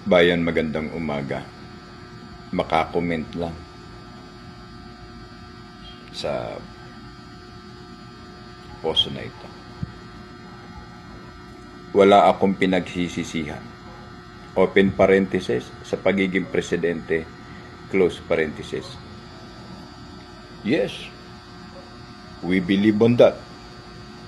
Bayan, magandang umaga. Makakomment lang sa post na ito. Wala akong pinagsisisihan. Open parenthesis sa pagiging presidente, close parenthesis. Yes, we believe on that,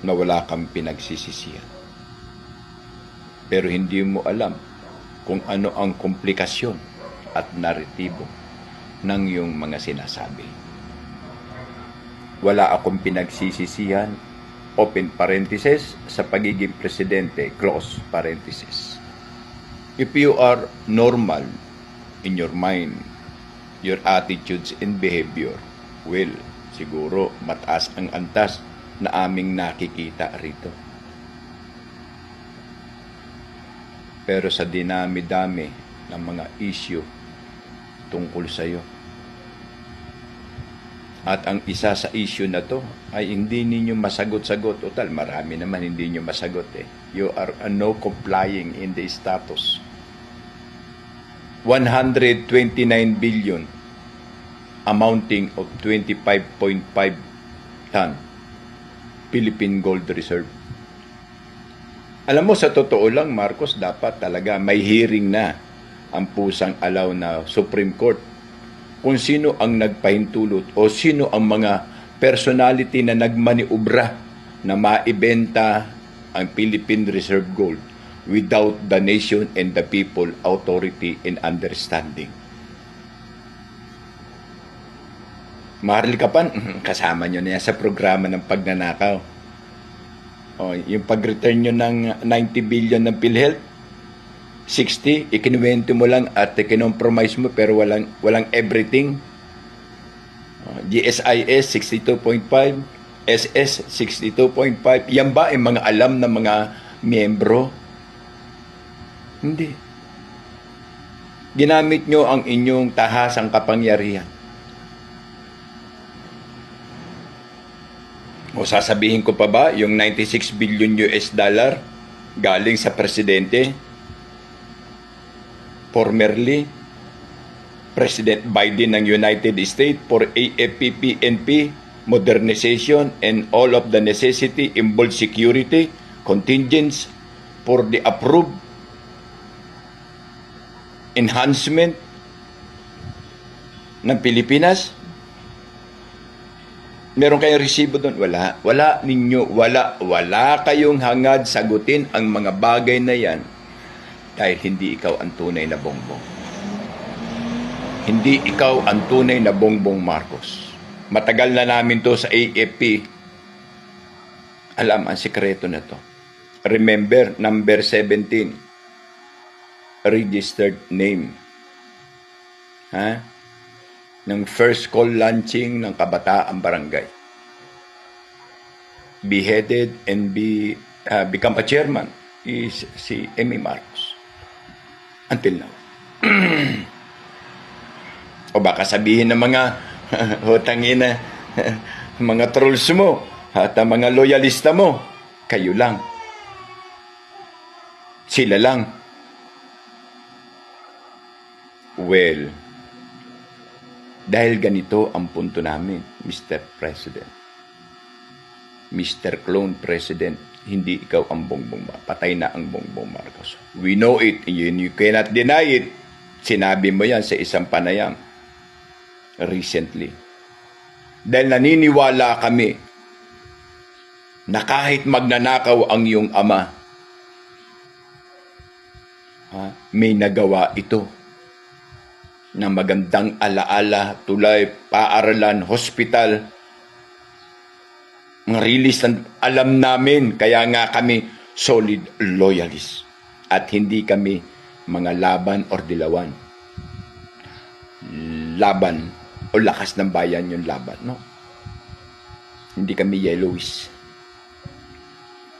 na wala kang pinagsisisihan. Pero hindi mo alam kung ano ang komplikasyon at naritibo ng iyong mga sinasabi. Wala akong pinagsisisihan, open parenthesis, sa pagiging presidente, close parenthesis. If you are normal in your mind, your attitudes and behavior, well, siguro mataas ang antas na aming nakikita rito. Pero sa dinami-dami ng mga issue tungkol sa iyo. At ang isa sa issue na to ay hindi ninyo masagot-sagot. O tal, marami naman hindi nyo masagot eh. You are no complying in the status. 129 billion amounting of 25.5 ton Philippine Gold Reserve. Alam mo, sa totoo lang, Marcos, dapat talaga may hearing na ang pusang alaw na Supreme Court kung sino ang nagpahintulot o sino ang mga personality na nagmaniubra na maibenta ang Philippine Reserve Gold without the nation and the people authority and understanding. Maharil ka pa, kasama nyo na yan sa programa ng pagnanakaw. O, yung pag-return nyo ng 90 billion ng PhilHealth, 60, ikinuwento mo lang at ikinompromise mo pero walang everything. GSIS 62.5, SS 62.5. Yan ba ay mga alam ng mga miyembro? Hindi. Ginamit nyo ang inyong tahasang kapangyarihan. O sasabihin ko pa ba, yung 96 billion US dollar galing sa presidente, formerly President Biden ng United States for AFP-PNP modernization and all of the necessity involved security contingents for the approved enhancement ng Pilipinas. Meron kayong resibo doon? Wala. Wala ninyo. Wala kayong hangad sagutin ang mga bagay na yan dahil hindi ikaw ang tunay na Bongbong. Hindi ikaw ang tunay na Bongbong Marcos. Matagal na namin to sa AFP. Alam ang sikreto na to. Remember, number 17. Registered name. Ng first call launching ng Kabataang Barangay. Beheaded and become a chairman is si Emmy Marcos. Until now. O baka sabihin ng mga hutangina, mga trolls mo at mga loyalista mo, kayo lang. Sila lang. Well, dahil ganito ang punto namin, Mr. President. Mr. Clone President, hindi ikaw ang Bongbong. Patay na ang Bongbong Marcos. We know it. You cannot deny it. Sinabi mo yan sa isang panayam recently. Dahil naniniwala kami na kahit magnanakaw ang iyong ama, may nagawa ito na magandang alaala, tulay, paaralan, hospital. Ang release, alam namin, kaya nga kami solid loyalists. At hindi kami mga laban or dilawan. Laban o lakas ng bayan yung laban, no? Hindi kami yellowish.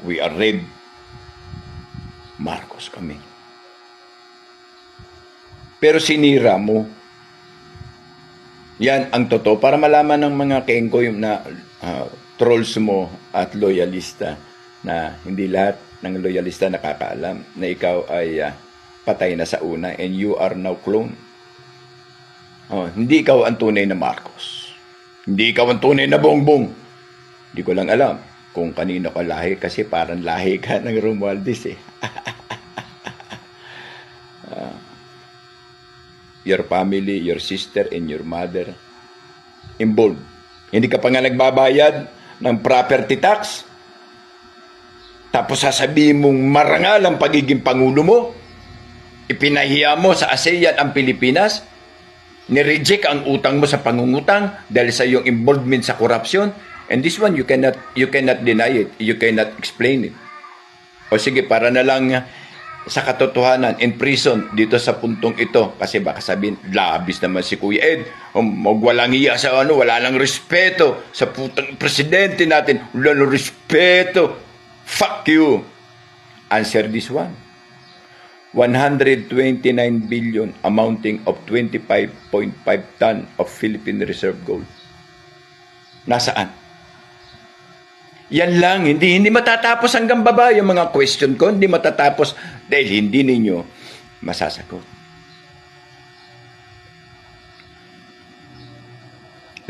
We are red. Marcos kami. Pero sinira mo. Yan ang totoo. Para malaman ng mga kengko yung na trolls mo at loyalista na hindi lahat ng loyalista nakakaalam na ikaw ay patay na sa una and you are now clone. Oh, hindi ikaw ang tunay na Marcos. Hindi ikaw ang tunay na Bongbong. Hindi ko lang alam kung kanino ka lahi kasi parang lahi ka ng Romualdez eh. Your family, your sister, and your mother involved. Hindi ka pa nga nagbabayad ng property tax. Tapos sasabihin mong marangal ang pagiging pangulo mo. Ipinahiya mo sa ASEAN ang Pilipinas. Nireject ang utang mo sa pangungutang dahil sa iyong involvement sa corruption. And this one, you cannot deny it. You cannot explain it. O sige, para na lang sa katotohanan, in prison dito sa puntong ito. Kasi baka sabihin, labis naman si Kuya Ed. Walang iya sa wala lang respeto sa putang presidente natin. Wala lang respeto. Fuck you. Answer this one. 129 billion amounting of 25.5 ton of Philippine Reserve Gold. Nasaan? Yan lang, hindi matatapos hanggang baba yung mga question ko, hindi matatapos dahil hindi ninyo masasagot.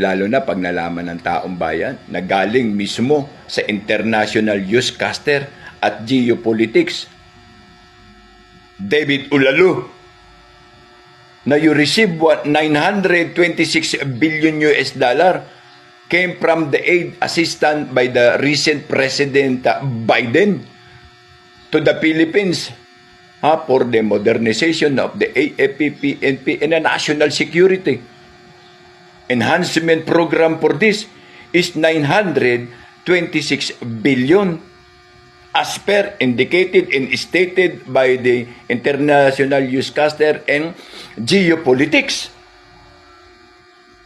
Lalo na pag nalaman ng taong bayan na galing mismo sa international newscaster at geopolitics, David Ulalo, na you receive 926 billion US dollar came from the aid assistance by the recent President Biden to the Philippines for the modernization of the AFP, PNP, and the national security. Enhancement program for this is 926 billion as per indicated and stated by the international newscaster and geopolitics,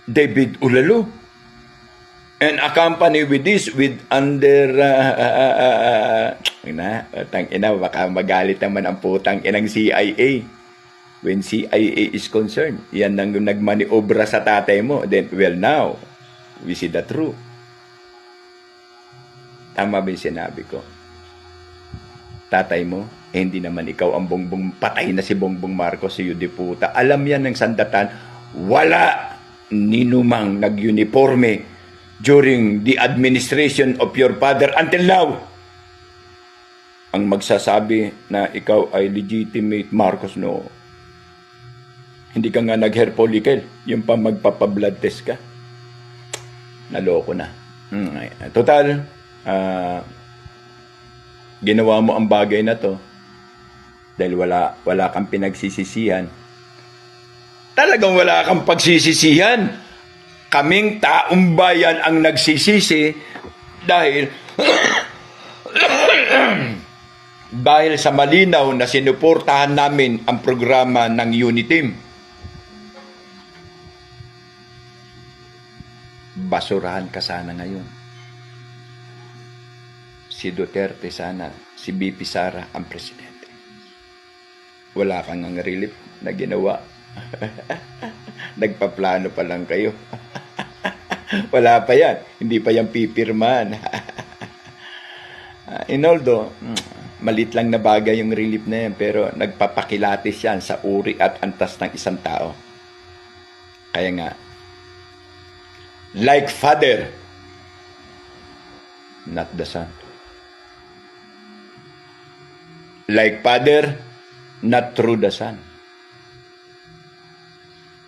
David Ulalo. And accompany with this with under baka magalit naman ang putang inang CIA. When CIA is concerned, yan ang nagmaniobra sa tatay mo. Then, well, now, we see the truth. Tama ba yung sinabi ko? Tatay mo, hindi naman ikaw ang Bongbong, patay na si Bongbong Marcos, si Yudiputa. Alam yan ng sandatan, wala ninumang nag-uniforme during the administration of your father until now. Ang magsasabi na ikaw ay legitimate Marcos, no. Hindi ka nga nag-hair follicle, yung pa magpapa-blood test ka. Naloko na. Total, ginawa mo ang bagay na to dahil wala kang pinagsisisihan. Talagang wala kang pagsisisihan. Kaming taong bayan ang nagsisisi dahil dahil sa malinaw na sinuportahan namin ang programa ng Uniteam. Basurahan ka sana ngayon. Si Duterte sana, si BP Sara ang presidente. Wala kang ang relief na ginawa. Nagpaplano pa lang kayo. Wala pa yan. Hindi pa yan pipirmahan. Inoldo, malit lang na bagay yung relief na yan, pero nagpapakilatis yan sa uri at antas ng isang tao. Kaya nga, like father, not the son. Like father, not through the son.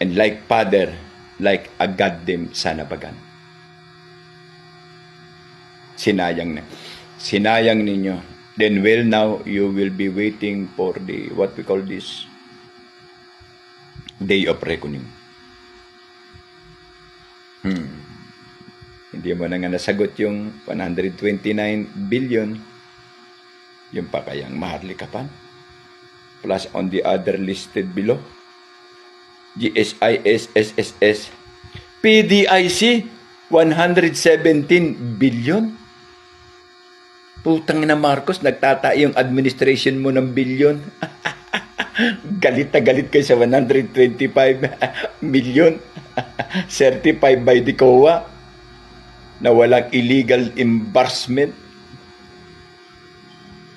And like father, like a goddamn sanabagan. Sinayang na. Sinayang ninyo. Then well, now you will be waiting for the, what we call this, day of reckoning. Hindi mo na nga nasagot yung 129 billion. Yung pa kayang maharlikapan. Plus on the other listed below. GSIS, SSS, PDIC, 117 billion. Putang na Marcos, nagtata yung administration mo ng billion. Galit na galit kayo sa 125 million. Certified by the COA na walang illegal embarrassment.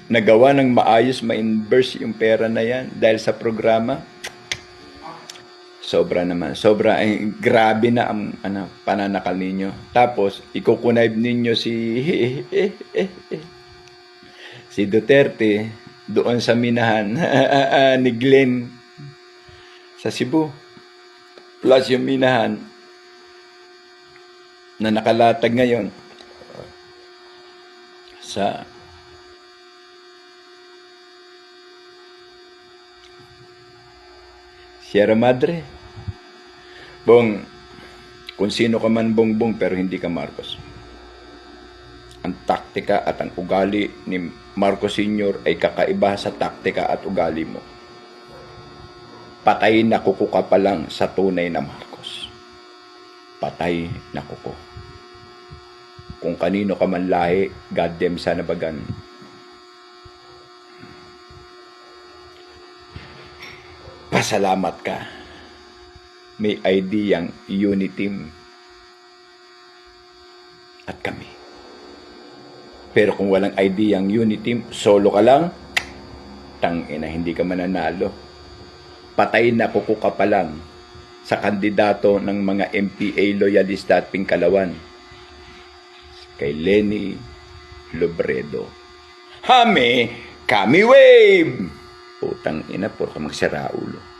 nagawa ng maayos ma-inverse yung pera na yan dahil sa programa. Sobra naman. Sobra. Grabe na ang pananakal ninyo. Tapos, ikukunayb ninyo si Duterte doon sa minahan ni Glenn sa Cebu. Plus yung minahan na nakalatag ngayon sa Sierra Madre. Bong, kung sino ka man bongbong pero hindi ka Marcos. Ang taktika at ang ugali ni Marcos Sr. ay kakaiba sa taktika at ugali mo. Patay na kuko ka pa lang sa tunay na Marcos. Patay na kuko. Kung kanino ka man lahi, goddamn sana bagan. Pasalamat ka. May ideyang Uniteam at kami. Pero kung walang ideyang Uniteam, solo ka lang, tangina, hindi ka mananalo. Patay na kuko ka pa lang sa kandidato ng mga MPA loyalista at pingkalawan kay Leni Robredo. Kami wave! Putang ina, puro ka magsiraulo.